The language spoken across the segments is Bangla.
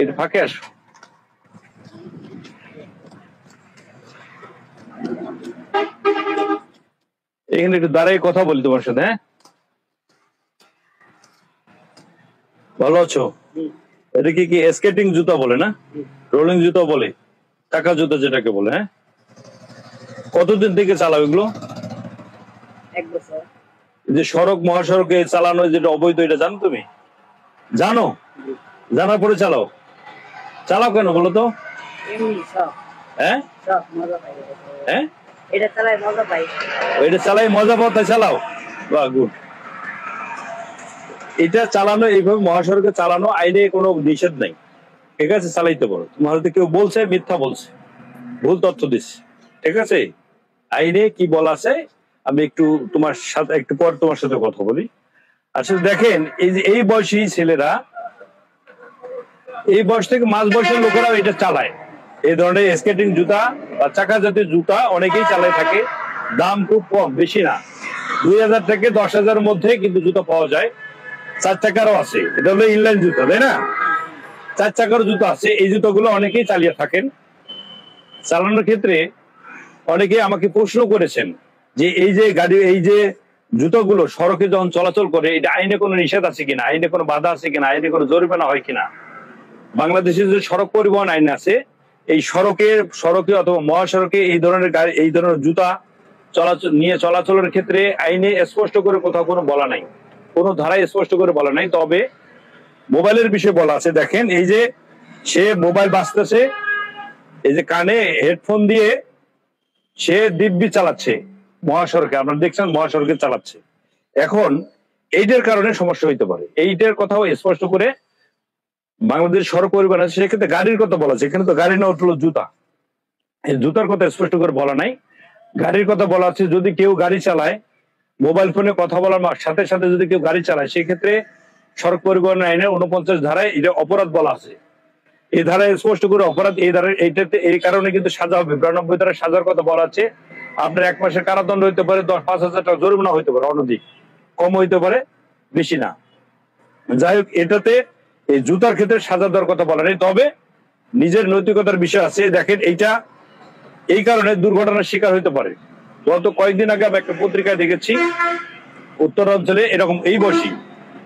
এর ফাঁকে আসো। এখানে একটু দাঁড়াই কথা বলি তোমার সাথে। হ্যাঁ, ভালো আছো? এটা কি স্কেটিং জুতা বলে না, রোলিং জুতা বলে, টাকা জুতা যেটাকে বলে? হ্যাঁ, কতদিন থেকে চালাও এগুলো? 1 বছর। যে সড়ক মহাসড়কে চালানো যেটা অবৈধ, এটা জানো তুমি? জানো? জানার পরে চালাও? চালাও কেন বলো তো? এমনি সব। হ্যাঁ সব মজা পাই। হ্যাঁ, এটা চালাই মজা পাই। এটা চালাই মজা পাও তাই চালাও? বাহ, গুড। এটা চালানো, এইভাবে মহাসড়কে চালানো আইনে কোনো নিষেধ নাই, ঠিক আছে? চালাইতে পারো। তোমার হয়তো কেউ বলছে, মিথ্যা বলছে, ভুল তথ্য দিচ্ছে, ঠিক আছে? আইনে কি বলা আছে আমি একটু তোমার সাথে একটু পর তোমার সাথে কথা বলি। আসলে দেখেন, এই যে এই বয়সী ছেলেরা, এই বয়স থেকে মাঝ বয়সের লোকেরা এটা চালায়। এই ধরনের স্কেটিং জুতা বা চাকা জাতীয় জুতা অনেকেই চালায় থাকে। দাম খুব কম, বেশি না, 2000 থেকে 10,000 মধ্যে কিন্তু জুতা পাওয়া যায়। 4 চাকারও আছে, এটা হলো ইনলাইন জুতা, তাই না? 4 চাকার জুতা আছে। এই জুতাগুলো অনেকেই চালিয়ে থাকেন। চালানোর ক্ষেত্রে অনেকেই আমাকে প্রশ্ন করেছেন যে এই যে গাড়ি, এই যে জুতাগুলো সড়কে যখন চলাচল করে, এটা আইনে কোনো নিষেধ আছে কিনা, আইনে কোনো বাধা আছে কিনা, আইনে কোনো জরিমানা হয় কিনা। বাংলাদেশের যে সড়ক পরিবহন আইন আছে, এই সড়কে অথবা মহাসড়কে এই ধরনের গাড়ি, এই ধরনের জুতা চলাচলের ক্ষেত্রে আইনে স্পষ্ট করে কোথাও কোনো বলা নাই, কোনো ধারায় স্পষ্ট করে বলা নাই। তবে মোবাইলের বিষয়ে বলা আছে। দেখেন, এই যে সে মোবাইল বাজতেছে, এই যে কানে হেডফোন দিয়ে সে দিব্যি চালাচ্ছে মহাসড়কে, আপনারা দেখছেন মহাসড়কে চালাচ্ছে। এখন এইটার কারণে সমস্যা হইতে পারে, এইটার কথাও স্পষ্ট করে বাংলাদেশ সড়ক পরিবহন আছে। সেক্ষেত্রে গাড়ির কথা বলা আছে, এখানে তো গাড়ি না, উঠলো জুতা। এই জুতার কথা স্পষ্ট করে বলা নাই, গাড়ির কথা বলা আছে। যদি কেউ গাড়ি চালায়, মোবাইল ফোনে কথা বলার সাথে সাথে যদি কেউ গাড়ি চালায়, সেক্ষেত্রে সড়ক পরিবহন আইনের 49 ধারায় এটা অপরাধ বলা আছে। এই ধারায় স্পষ্ট করে অপরাধ, এই ধারায় এইটাতে এই কারণে কিন্তু সাজা হবে। 92 ধারায় সাজার কথা বলা আছে। আপনার 1 মাসের কারাদণ্ড হইতে পারে, 5,000 টাকা জরিমানা হইতে পারে, অনধিক, কম হইতে পারে, বেশি না। যাই হোক, এটাতে এই জুতার ক্ষেত্রে সাজা দেওয়ার কথা বলা নেই, তবে নিজের নৈতিকতার বিষয় আছে। দেখেন, এইটা এই কারণে দুর্ঘটনার শিকার হইতে পারে। গত কয়েকদিন আগে আমি একটা পত্রিকায় দেখেছি, উত্তরাঞ্চলে এরকম এই বয়সী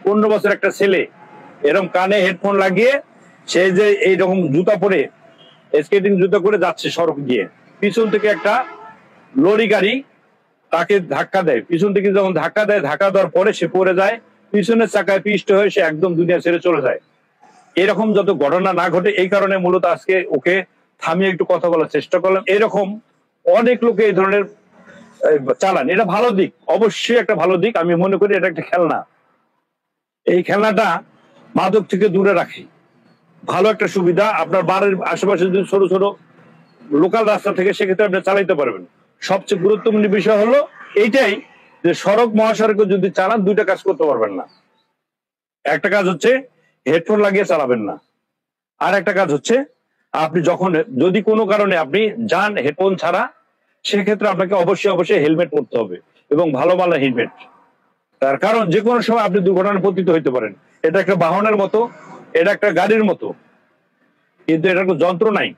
15 বছর একটা ছেলে এরকম কানে হেডফোন লাগিয়ে সে যে এইরকম জুতা পরে, স্কেটিং জুতা করে যাচ্ছে সড়ক দিয়ে, পিছন থেকে একটা লরি গাড়ি তাকে ধাক্কা দেয়। পিছন থেকে যখন ধাক্কা দেয়, ধাক্কা দেওয়ার পরে সে পড়ে যায়, পিছনের চাকায় পিষ্ট হয়ে সে একদম দুনিয়া ছেড়ে চলে যায়। এরকম যত ঘটনা না ঘটে, এই কারণে মূলত আজকে ওকে থামিয়ে একটু কথা বলার চেষ্টা করলাম। এরকম অনেক লোকে এই ধরনের চালান, এটা ভালো দিক, অবশ্যই একটা ভালো দিক। আমি মনে করি এটা একটা খেলনা, এই খেলনাটা মাদক থেকে দূরে রাখে, ভালো একটা সুবিধা। আপনার বাড়ির আশেপাশে যদি ছোট ছোট লোকাল রাস্তা থেকে, সেক্ষেত্রে আপনি চালাইতে পারবেন। সবচেয়ে গুরুত্বপূর্ণ বিষয় হলো এইটাই যে সড়ক মহাসড়কে যদি চালান, 2টা কাজ করতে পারবেন না। একটা কাজ হচ্ছে হেডফোন লাগিয়ে চালাবেন না, আর একটা কাজ হচ্ছে আপনি যখন, যদি কোনো কারণে আপনি যান হেডফোন ছাড়া, সেক্ষেত্রে আপনাকে অবশ্যই হেলমেট পরতে হবে, এবং ভালো হেলমেট। তার কারণ যে কোনো সময় আপনি দুর্ঘটনায় পতিত হইতে পারেন। এটা একটা বাহনের মতো, এটা একটা গাড়ির মতো, কিন্তু এটার কোনো যন্ত্র নাই।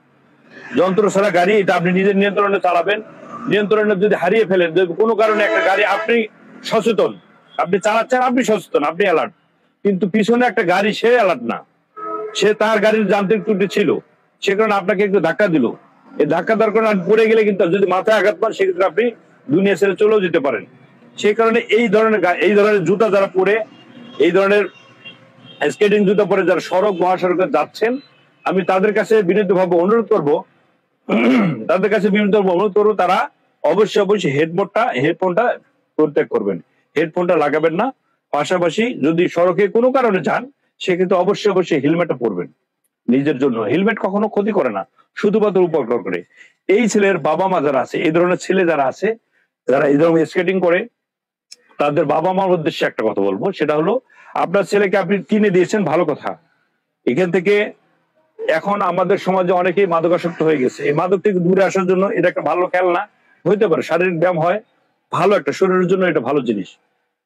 যন্ত্র ছাড়া গাড়ি, এটা আপনি নিজের নিয়ন্ত্রণে চালাবেন। নিয়ন্ত্রণে যদি হারিয়ে ফেলেন, কোনো কারণে একটা গাড়ি, আপনি সচেতন, আপনি চালাচ্ছেন, আপনি সচেতন, আপনি অ্যালার্ট, কিন্তু পিছনে একটা গাড়ি, সে অ্যালার্ট না, সে তার গাড়ির যান্ত্রিক ত্রুটি ছিল, সে কারণে আপনাকে একটু ধাক্কা দিল। এই ধাক্কা দেওয়ার কারণে আপনি পড়ে গেলে কিন্তু, যদি মাথায় আঘাত পান, সেক্ষেত্রে আপনি দুনিয়া ছেড়ে চলেও যেতে পারেন। সেই কারণে এই ধরনের জুতা যারা পরে, এই ধরনের স্কেটিং জুতা পরে যারা সড়ক মহাসড়কে যাচ্ছেন, আমি তাদের কাছে বিনীতভাবে অনুরোধ করবো, তারা অবশ্যই হেডফোনটা পরিত্যাগ করবেন, হেডফোনটা লাগাবেন না। পাশাপাশি যদি সড়কে কোনো কারণে যান, সেক্ষেত্রে অবশ্যই হেলমেটটা পরবেন। নিজের জন্য হেলমেট কখনো ক্ষতি করে না, শুধুমাত্র উপকার করে। এই ছেলের বাবা মা যারা আছে, এই ধরনের ছেলে যারা আছে, যারা এই ধরনের স্কেটিং করে, তাদের বাবা মার উদ্দেশ্যে একটা কথা বলবো, সেটা হলো, আপনার ছেলেকে আপনি কিনে দিয়েছেন, ভালো কথা। এখান থেকে এখন আমাদের সমাজে অনেকেই মাদকাসক্ত হয়ে গেছে। এই মাদক থেকে দূরে আসার জন্য এটা একটা ভালো খেলনা হইতে পারে, শারীরিক ব্যায়াম হয়, ভালো একটা শরীরের জন্য এটা ভালো জিনিস।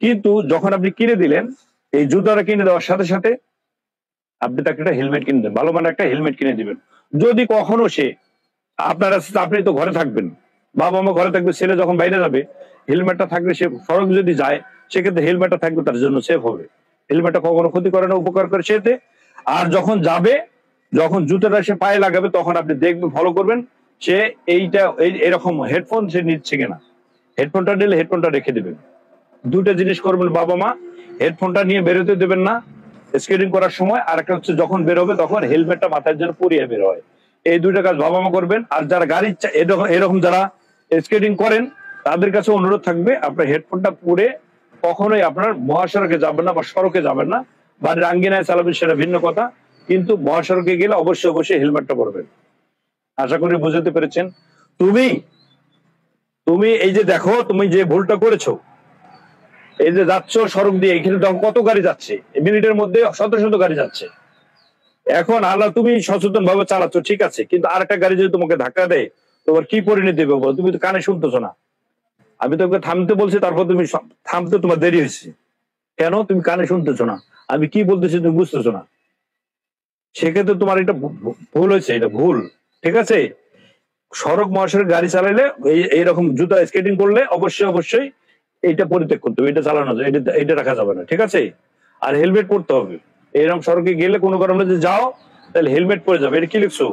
কিন্তু যখন আপনি কিনে দিলেন, এই জুতাটা কিনে দেওয়ার সাথে সাথে আপনি তাকে একটা হেলমেট কিনে দেবেন, ভালো মানের একটা হেলমেট কিনে দিবেন। যদি কখনো সে আপনার আপনি তো ঘরে থাকবেন, বাবা মা ঘরে থাকবে, ছেলে যখন বাইরে যাবে হেলমেটটা থাকলে সে সড়ক যদি যায় সেক্ষেত্রে হেলমেটটা থাকবে, তার জন্য সেফ হবে। হেলমেটটা কখনো ক্ষতি করে না, উপকার করে সেতে। আর যখন যাবে, যখন জুতোটা সে পায়ে লাগাবে তখন আপনি দেখবেন, ফলো করবেন সে এরকম হেডফোন সে নিচ্ছে কিনা। হেডফোনটা নিলে হেডফোনটা রেখে দেবেন। দুটো জিনিস করবেন বাবা মা, হেডফোনটা নিয়ে বেরোতে দেবেন না স্কেটিং করার সময়, আর একটা হচ্ছে যখন বেরোবে তখন হেলমেটটা মাথার জন্য পরিয়ে বের হয়। এই দুইটা কাজ বাবা মা করবেন। আর যারা গাড়ি এরকম যারা স্কেটিং করেন তাদের কাছে অনুরোধ থাকবে আপনার হেডফোনটা পরে কখনোই আপনার মহাসড়কে যাবেন না বা সড়কে যাবেন না। বাড়ির আঙ্গিনায় চালাবেন সেটা ভিন্ন কথা, কিন্তু মহাসড়কে গেলে অবশ্যই অবশ্যই হেলমেটটা পরবেন। আশা করি বুঝতে পেরেছেন। তুমি তুমি এই যে দেখো, তুমি যে ভুলটা করেছো, এই যে যাচ্ছ সড়ক দিয়ে, এখানে দেখো কত গাড়ি যাচ্ছে, মিনিটের মধ্যে শত শত গাড়ি যাচ্ছে। এখন আল্লাহ তুমি সচেতন ভাবে চালাচ্ছ ঠিক আছে, কিন্তু আর একটা গাড়ি যদি তোমাকে ধাক্কা দেয় তোমার কি পরিণতি হবে বলো? তুমি তো কানে শুনতেছো না। আমি তোকে থামতে বলছি, তারপর তুমি থামতে তোমার দেরি হয়েছে কেন? তুমি কানে শুনতেছো না, আমি কি বলতেছি তুমি বুঝতেছো না। সেক্ষেত্রে তোমার এটা ভুল হয়েছে, এটা ভুল। ঠিক আছে, সড়ক মহাসড়ক গাড়ি চালাইলে এইরকম জুতা স্কেটিং করলে অবশ্যই অবশ্যই এইটা পরিত্যাগ করতে হবে, এটা চালানো যায়, এটা রাখা যাবে না। ঠিক আছে, আর হেলমেট পরতে হবে। এরকম সড়কে গেলে কোনো কারণে যদি যাও তাহলে হেলমেট পরে যাবে। এটা কি লিখছো?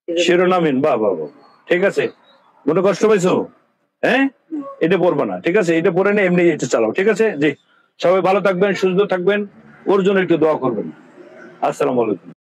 শিরোনামহীন, বাহ বাহ বাহ। ঠিক আছে, মনে কষ্ট পাইছো? হ্যাঁ, এটা পরবা না। ঠিক আছে, এটা পরে না, এমনি এটা চালাও। ঠিক আছে জি, সবাই ভালো থাকবেন, সুস্থ থাকবেন, ওর জন্য একটু দোয়া করবেন। আসসালামু আলাইকুম।